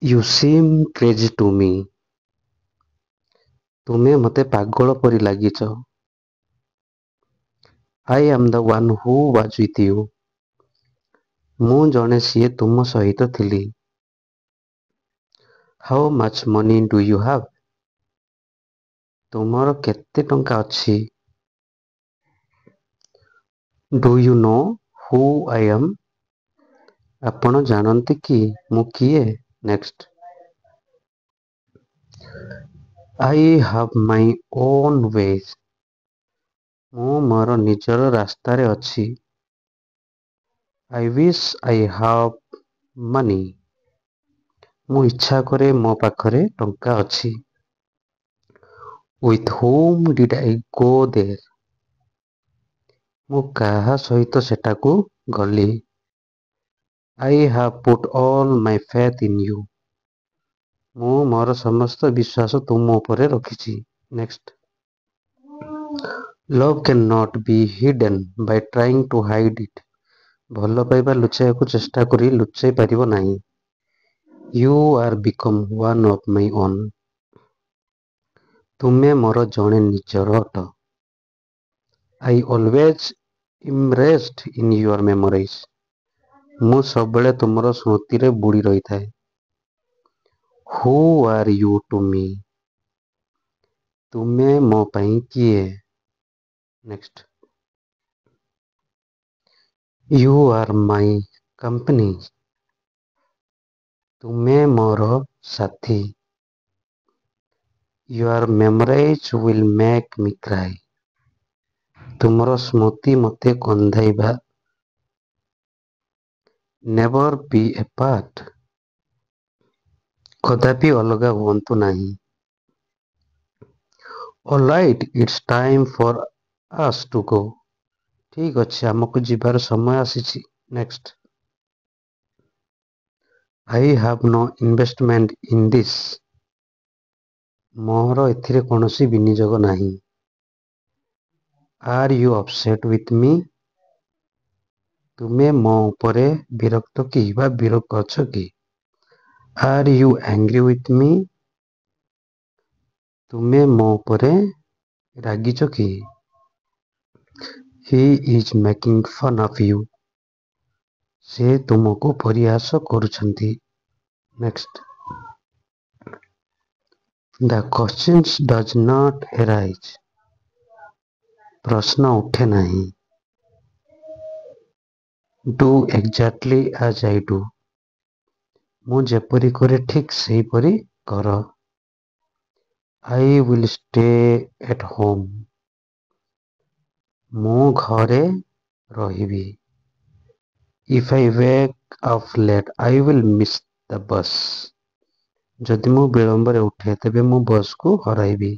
You seem crazy to me. ତୁମେ ମୋତେ ପାଗଳ ପରି ଲାଗିଛ. I am the one who was with you. ମୁଁ ଜଣେ ସିଏ ତୁମ ସହିତ ଥିଲି. How much money do you have? ତୁମର କେତେ ଟଙ୍କା ଅଛି? Do you know who I am? ଆପଣ ଜାଣନ୍ତି କି ମୁଁ କିଏ? Next. I have my own ways. ମୁଁ ମୋର ନିଜର ରାସ୍ତାରେ ଅଛି. I wish I have money. ମୁଁ ଇଚ୍ଛା କରେ ମୋ ପାଖରେ ଟଙ୍କା ଅଛି. With whom did I go there? ମୁଁ କାହା ସହିତ ସେଠାକୁ ଗଲି? I have put all my faith in you. ମୁଁ ମୋର ସମସ୍ତ ବିଶ୍ୱାସ ତୁମ ଉପରେ ରଖିଛି. Next. Love cannot be hidden by trying to hide it. ଭଲ ପାଇବା ଲୁଚାଇବାକୁ ଚେଷ୍ଟା କରି ଲୁଚାଇ ପାରିବ ନାହିଁ. You are become one of my own. ତୁମେ ମୋର ଜଣେ ନିଜର ଅଟ. I always immersed in your memories. ମୁଁ ସବୁବେଳେ ତୁମର ସ୍ମୃତିରେ ବୁଡ଼ି ରହିଥାଏ. Who are you to me? ତୁମେ ମୋ ପାଇଁ କିଏ? Next. You are my company. ତୁମେ ମୋର ସାଥୀ. Your memories will make me cry. ତୁମର ସ୍ମୃତି ମୋତେ କନ୍ଦାଇବା. Never be apart. କଦାପି ଅଲଗା ହୁଅନ୍ତୁ ନାହିଁ. All right, it's time for us to go. ଠିକ୍ ଅଛି, ଆମକୁ ଯିବାର ସମୟ ଆସିଛି. Next. I have no investment in this. ମୋର ଏଥିରେ କୌଣସି ବିନିଯୋଗ ନାହିଁ. Are you upset with me? ତୁମେ ମୋ ଉପରେ ବିରକ୍ତ କି ବା ବିରକ୍ତ ଅଛ କି? Are you angry with me? ତୁମେ ମୋ ଉପରେ ରାଗିଛ କି? He is making fun of you. ସେ ତୁମକୁ ପରିହାସ କରୁଛନ୍ତି. Next. The questions does not arise. ପ୍ରଶ୍ନ ଉଠେ ନାହିଁ. Do exactly as I do. ମୁଁ ଯେପରି କରେ ଠିକ୍ ସେହିପରି କର. I will stay at home. ମୁଁ ଘରେ ରହିବି. If I wake up late, I will miss the bus. ଯଦି ମୁଁ ବିଳମ୍ବରେ ଉଠେ ତେବେ ମୁଁ ବସ୍କୁ ହରାଇବି.